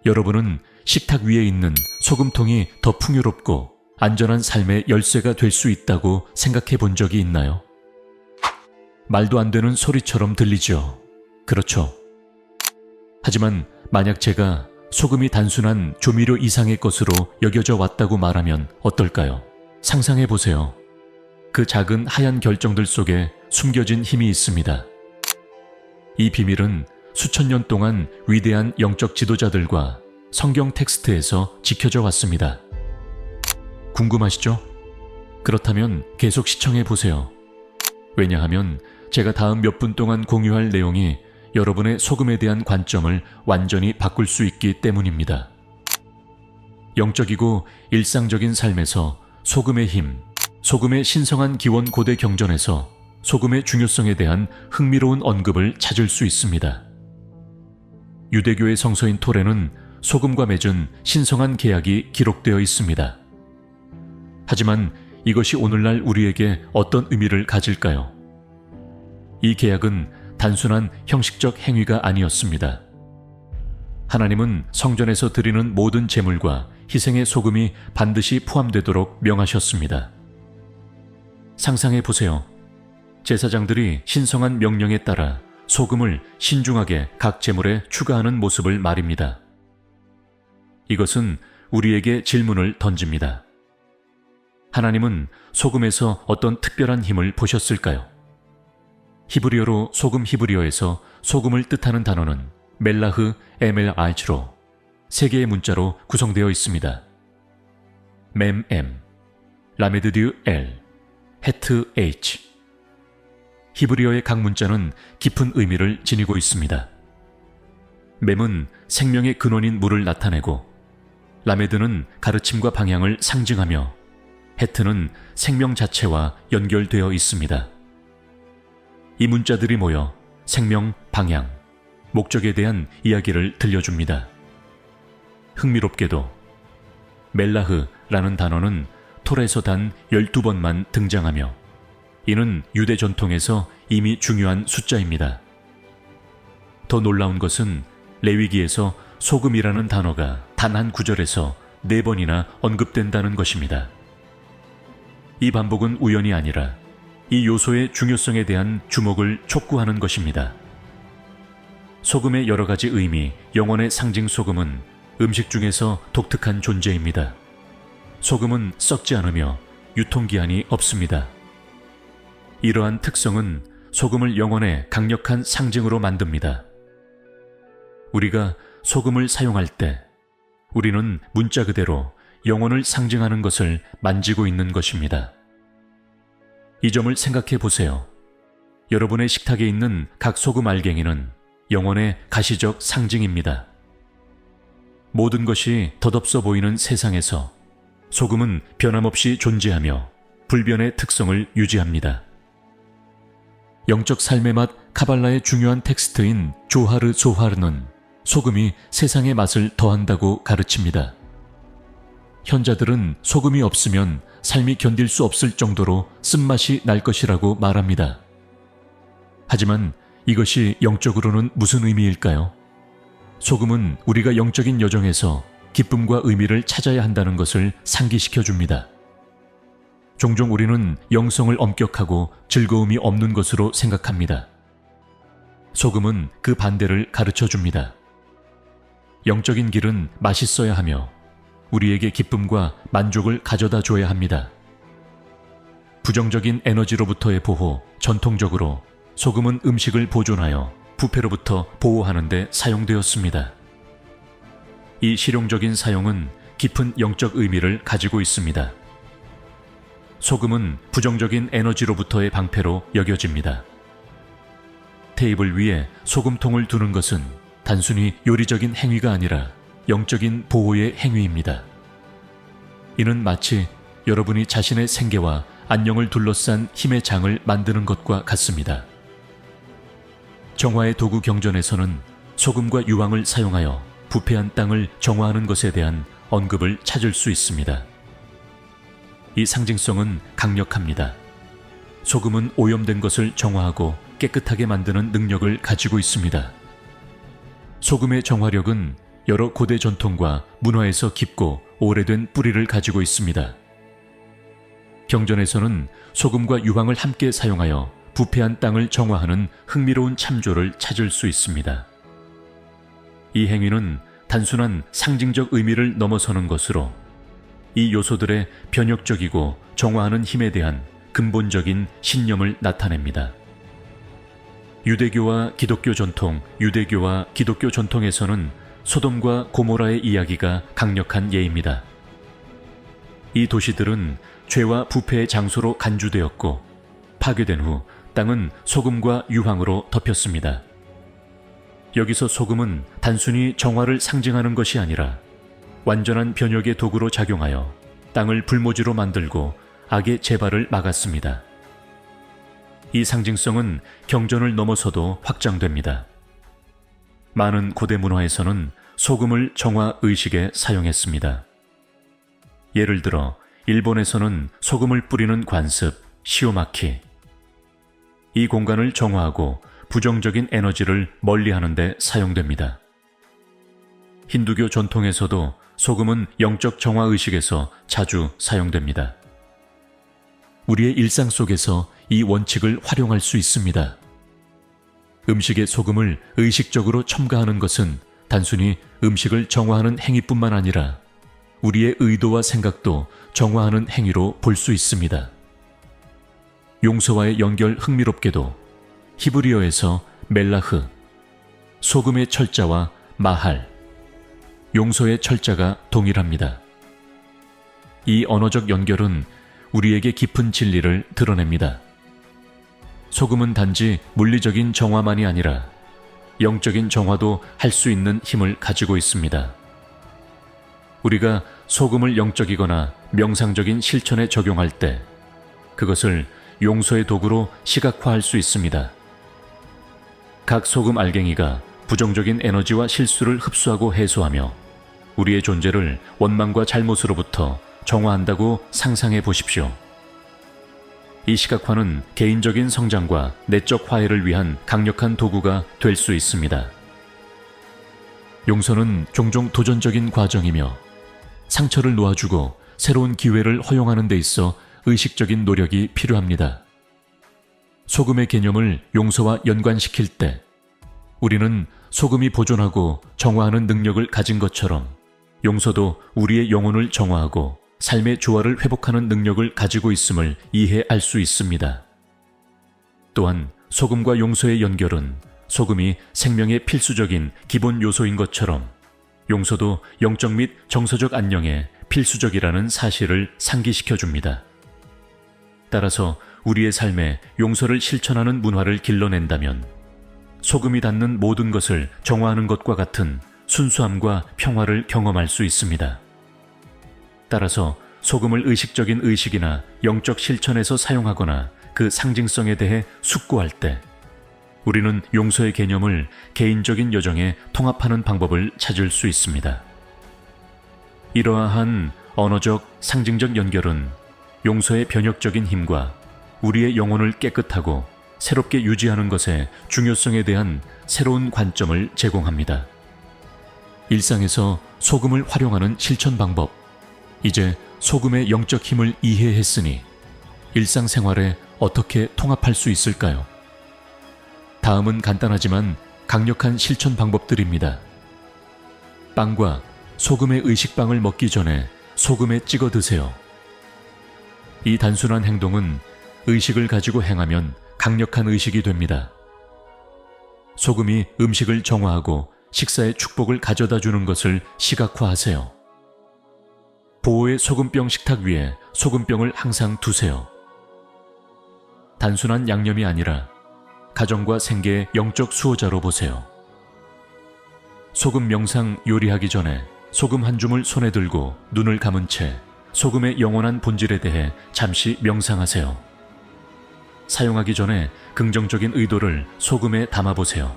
여러분은 식탁 위에 있는 소금통이 더 풍요롭고 안전한 삶의 열쇠가 될 수 있다고 생각해 본 적이 있나요? 말도 안 되는 소리처럼 들리죠. 그렇죠. 하지만 만약 제가 소금이 단순한 조미료 이상의 것으로 여겨져 왔다고 말하면 어떨까요? 상상해 보세요. 그 작은 하얀 결정들 속에 숨겨진 힘이 있습니다. 이 비밀은 수천 년 동안 위대한 영적 지도자들과 성경 텍스트에서 지켜져 왔습니다. 궁금하시죠? 그렇다면 계속 시청해 보세요. 왜냐하면 제가 다음 몇 분 동안 공유할 내용이 여러분의 소금에 대한 관점을 완전히 바꿀 수 있기 때문입니다. 영적이고 일상적인 삶에서 소금의 힘, 소금의 신성한 기원 고대 경전에서 소금의 중요성에 대한 흥미로운 언급을 찾을 수 있습니다. 유대교의 성서인 토레는 소금과 맺은 신성한 계약이 기록되어 있습니다. 하지만 이것이 오늘날 우리에게 어떤 의미를 가질까요? 이 계약은 단순한 형식적 행위가 아니었습니다. 하나님은 성전에서 드리는 모든 제물과 희생의 소금이 반드시 포함되도록 명하셨습니다. 상상해 보세요. 제사장들이 신성한 명령에 따라 소금을 신중하게 각 제물에 추가하는 모습을 말입니다. 이것은 우리에게 질문을 던집니다. 하나님은 소금에서 어떤 특별한 힘을 보셨을까요? 히브리어로 소금 히브리어에서 소금을 뜻하는 단어는 멜라흐 MLH로 세 개의 문자로 구성되어 있습니다. 맴 M, 라메드듀 L, 헤트 H. 히브리어의 각 문자는 깊은 의미를 지니고 있습니다. 맴은 생명의 근원인 물을 나타내고, 라메드는 가르침과 방향을 상징하며, 헤트는 생명 자체와 연결되어 있습니다. 이 문자들이 모여 생명, 방향, 목적에 대한 이야기를 들려줍니다. 흥미롭게도 멜라흐라는 단어는 톨에서 단 12번만 등장하며 이는 유대 전통에서 이미 중요한 숫자입니다. 더 놀라운 것은 레위기에서 소금이라는 단어가 단 한 구절에서 4번이나 언급된다는 것입니다. 이 반복은 우연이 아니라 이 요소의 중요성에 대한 주목을 촉구하는 것입니다. 소금의 여러 가지 의미, 영혼의 상징 소금은 음식 중에서 독특한 존재입니다. 소금은 썩지 않으며 유통기한이 없습니다. 이러한 특성은 소금을 영혼의 강력한 상징으로 만듭니다. 우리가 소금을 사용할 때 우리는 문자 그대로 영혼을 상징하는 것을 만지고 있는 것입니다. 이 점을 생각해 보세요. 여러분의 식탁에 있는 각 소금 알갱이는 영혼의 가시적 상징입니다. 모든 것이 덧없어 보이는 세상에서 소금은 변함없이 존재하며 불변의 특성을 유지합니다. 영적 삶의 맛 카발라의 중요한 텍스트인 조하르 조하르는 소금이 세상의 맛을 더한다고 가르칩니다. 현자들은 소금이 없으면 삶이 견딜 수 없을 정도로 쓴맛이 날 것이라고 말합니다. 하지만 이것이 영적으로는 무슨 의미일까요? 소금은 우리가 영적인 여정에서 기쁨과 의미를 찾아야 한다는 것을 상기시켜 줍니다. 종종 우리는 영성을 엄격하고 즐거움이 없는 것으로 생각합니다. 소금은 그 반대를 가르쳐 줍니다. 영적인 길은 맛있어야 하며 우리에게 기쁨과 만족을 가져다 줘야 합니다. 부정적인 에너지로부터의 보호, 전통적으로 소금은 음식을 보존하여 부패로부터 보호하는 데 사용되었습니다. 이 실용적인 사용은 깊은 영적 의미를 가지고 있습니다. 소금은 부정적인 에너지로부터의 방패로 여겨집니다. 테이블 위에 소금통을 두는 것은 단순히 요리적인 행위가 아니라 영적인 보호의 행위입니다. 이는 마치 여러분이 자신의 생계와 안녕을 둘러싼 힘의 장을 만드는 것과 같습니다. 정화의 도구 경전에서는 소금과 유황을 사용하여 부패한 땅을 정화하는 것에 대한 언급을 찾을 수 있습니다. 이 상징성은 강력합니다. 소금은 오염된 것을 정화하고 깨끗하게 만드는 능력을 가지고 있습니다. 소금의 정화력은 여러 고대 전통과 문화에서 깊고 오래된 뿌리를 가지고 있습니다. 경전에서는 소금과 유황을 함께 사용하여 부패한 땅을 정화하는 흥미로운 참조를 찾을 수 있습니다. 이 행위는 단순한 상징적 의미를 넘어서는 것으로 이 요소들의 변혁적이고 정화하는 힘에 대한 근본적인 신념을 나타냅니다. 유대교와 기독교 전통에서는 소돔과 고모라의 이야기가 강력한 예입니다. 이 도시들은 죄와 부패의 장소로 간주되었고 파괴된 후 땅은 소금과 유황으로 덮였습니다. 여기서 소금은 단순히 정화를 상징하는 것이 아니라 완전한 변혁의 도구로 작용하여 땅을 불모지로 만들고 악의 재발을 막았습니다. 이 상징성은 경전을 넘어서도 확장됩니다. 많은 고대 문화에서는 소금을 정화 의식에 사용했습니다. 예를 들어 일본에서는 소금을 뿌리는 관습, 시오마키. 이 공간을 정화하고 부정적인 에너지를 멀리하는 데 사용됩니다. 힌두교 전통에서도 소금은 영적 정화 의식에서 자주 사용됩니다. 우리의 일상 속에서 이 원칙을 활용할 수 있습니다. 음식에 소금을 의식적으로 첨가하는 것은 단순히 음식을 정화하는 행위뿐만 아니라 우리의 의도와 생각도 정화하는 행위로 볼 수 있습니다. 용서와의 연결 흥미롭게도 히브리어에서 멜라흐, 소금의 철자와 마할, 용서의 철자가 동일합니다. 이 언어적 연결은 우리에게 깊은 진리를 드러냅니다. 소금은 단지 물리적인 정화만이 아니라 영적인 정화도 할 수 있는 힘을 가지고 있습니다. 우리가 소금을 영적이거나 명상적인 실천에 적용할 때 그것을 용서의 도구로 시각화할 수 있습니다. 각 소금 알갱이가 부정적인 에너지와 실수를 흡수하고 해소하며 우리의 존재를 원망과 잘못으로부터 정화한다고 상상해 보십시오. 이 시각화는 개인적인 성장과 내적 화해를 위한 강력한 도구가 될 수 있습니다. 용서는 종종 도전적인 과정이며 상처를 놓아주고 새로운 기회를 허용하는 데 있어 의식적인 노력이 필요합니다. 소금의 개념을 용서와 연관시킬 때 우리는 소금이 보존하고 정화하는 능력을 가진 것처럼 용서도 우리의 영혼을 정화하고 삶의 조화를 회복하는 능력을 가지고 있음을 이해할 수 있습니다. 또한 소금과 용서의 연결은 소금이 생명의 필수적인 기본 요소인 것처럼 용서도 영적 및 정서적 안녕에 필수적이라는 사실을 상기시켜 줍니다. 따라서 우리의 삶에 용서를 실천하는 문화를 길러낸다면 소금이 닿는 모든 것을 정화하는 것과 같은 순수함과 평화를 경험할 수 있습니다. 따라서 소금을 의식적인 의식이나 영적 실천에서 사용하거나 그 상징성에 대해 숙고할 때 우리는 용서의 개념을 개인적인 여정에 통합하는 방법을 찾을 수 있습니다. 이러한 언어적, 상징적 연결은 용서의 변혁적인 힘과 우리의 영혼을 깨끗하고 새롭게 유지하는 것의 중요성에 대한 새로운 관점을 제공합니다. 일상에서 소금을 활용하는 실천 방법. 이제 소금의 영적 힘을 이해했으니 일상생활에 어떻게 통합할 수 있을까요? 다음은 간단하지만 강력한 실천 방법들입니다. 빵과 소금의 의식빵을 먹기 전에 소금에 찍어 드세요. 이 단순한 행동은 의식을 가지고 행하면 강력한 의식이 됩니다. 소금이 음식을 정화하고 식사의 축복을 가져다 주는 것을 시각화하세요. 보호의 소금병 식탁 위에 소금병을 항상 두세요. 단순한 양념이 아니라 가정과 생계의 영적 수호자로 보세요. 소금 명상 요리하기 전에 소금 한 줌을 손에 들고 눈을 감은 채 소금의 영원한 본질에 대해 잠시 명상하세요. 사용하기 전에 긍정적인 의도를 소금에 담아보세요.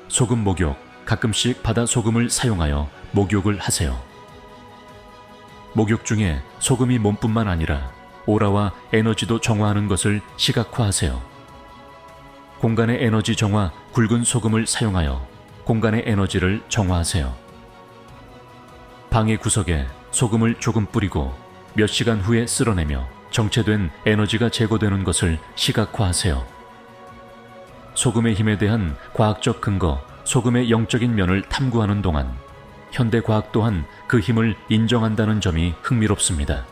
소금 목욕, 가끔씩 바다 소금을 사용하여 목욕을 하세요. 목욕 중에 소금이 몸뿐만 아니라 오라와 에너지도 정화하는 것을 시각화하세요. 공간의 에너지 정화 굵은 소금을 사용하여 공간의 에너지를 정화하세요. 방의 구석에 소금을 조금 뿌리고 몇 시간 후에 쓸어내며 정체된 에너지가 제거되는 것을 시각화하세요. 소금의 힘에 대한 과학적 근거, 소금의 영적인 면을 탐구하는 동안 현대 과학 또한 그 힘을 인정한다는 점이 흥미롭습니다.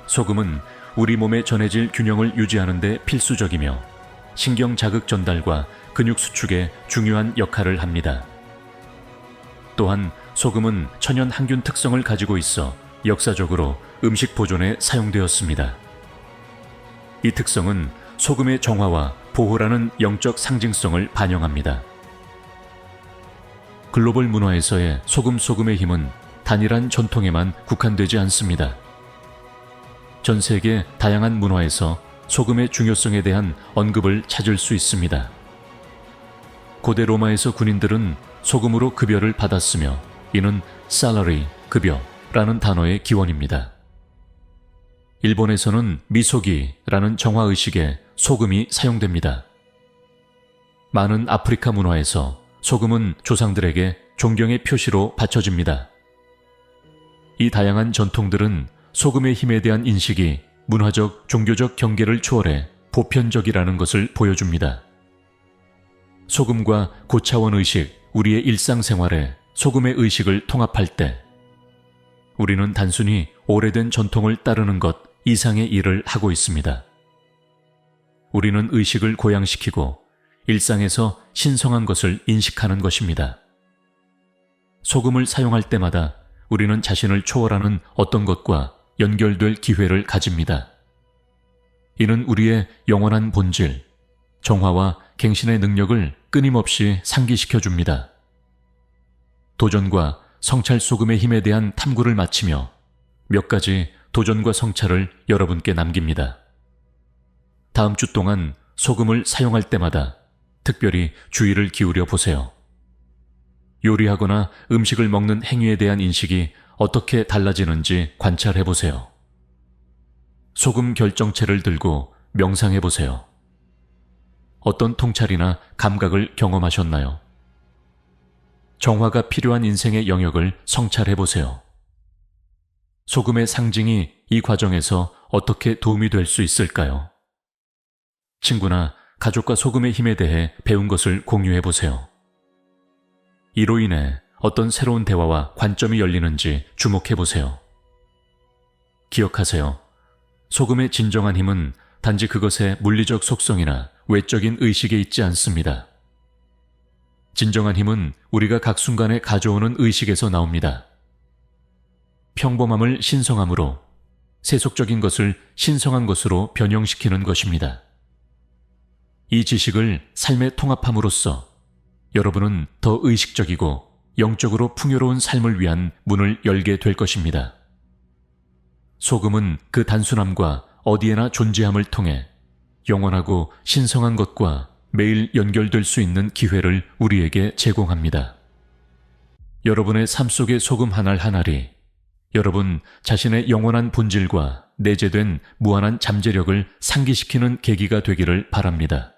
소금은 우리 몸에 전해질 균형을 유지하는 데 필수적이며 신경 자극 전달과 근육 수축에 중요한 역할을 합니다. 또한 소금은 천연 항균 특성을 가지고 있어 역사적으로 음식 보존에 사용되었습니다. 이 특성은 소금의 정화와 보호라는 영적 상징성을 반영합니다. 글로벌 문화에서의 소금의 힘은 단일한 전통에만 국한되지 않습니다. 전 세계 다양한 문화에서 소금의 중요성에 대한 언급을 찾을 수 있습니다. 고대 로마에서 군인들은 소금으로 급여를 받았으며 이는 살러리, 급여라는 단어의 기원입니다. 일본에서는 미소기라는 정화의식에 소금이 사용됩니다. 많은 아프리카 문화에서 소금은 조상들에게 존경의 표시로 바쳐집니다. 이 다양한 전통들은 소금의 힘에 대한 인식이 문화적, 종교적 경계를 초월해 보편적이라는 것을 보여줍니다. 소금과 고차원 의식, 우리의 일상생활에 소금의 의식을 통합할 때 우리는 단순히 오래된 전통을 따르는 것 이상의 일을 하고 있습니다. 우리는 의식을 고양시키고 일상에서 신성한 것을 인식하는 것입니다. 소금을 사용할 때마다 우리는 자신을 초월하는 어떤 것과 연결될 기회를 가집니다. 이는 우리의 영원한 본질, 정화와 갱신의 능력을 끊임없이 상기시켜 줍니다. 도전과 성찰 소금의 힘에 대한 탐구를 마치며 몇 가지 도전과 성찰을 여러분께 남깁니다. 다음 주 동안 소금을 사용할 때마다 특별히 주의를 기울여 보세요. 요리하거나 음식을 먹는 행위에 대한 인식이 어떻게 달라지는지 관찰해 보세요. 소금 결정체를 들고 명상해 보세요. 어떤 통찰이나 감각을 경험하셨나요? 정화가 필요한 인생의 영역을 성찰해 보세요. 소금의 상징이 이 과정에서 어떻게 도움이 될 수 있을까요? 친구나 가족과 소금의 힘에 대해 배운 것을 공유해 보세요. 이로 인해 어떤 새로운 대화와 관점이 열리는지 주목해 보세요. 기억하세요. 소금의 진정한 힘은 단지 그것의 물리적 속성이나 외적인 의식에 있지 않습니다. 진정한 힘은 우리가 각 순간에 가져오는 의식에서 나옵니다. 평범함을 신성함으로, 세속적인 것을 신성한 것으로 변형시키는 것입니다. 이 지식을 삶에 통합함으로써 여러분은 더 의식적이고 영적으로 풍요로운 삶을 위한 문을 열게 될 것입니다. 소금은 그 단순함과 어디에나 존재함을 통해 영원하고 신성한 것과 매일 연결될 수 있는 기회를 우리에게 제공합니다. 여러분의 삶 속의 소금 한 알 한 알이 여러분 자신의 영원한 본질과 내재된 무한한 잠재력을 상기시키는 계기가 되기를 바랍니다.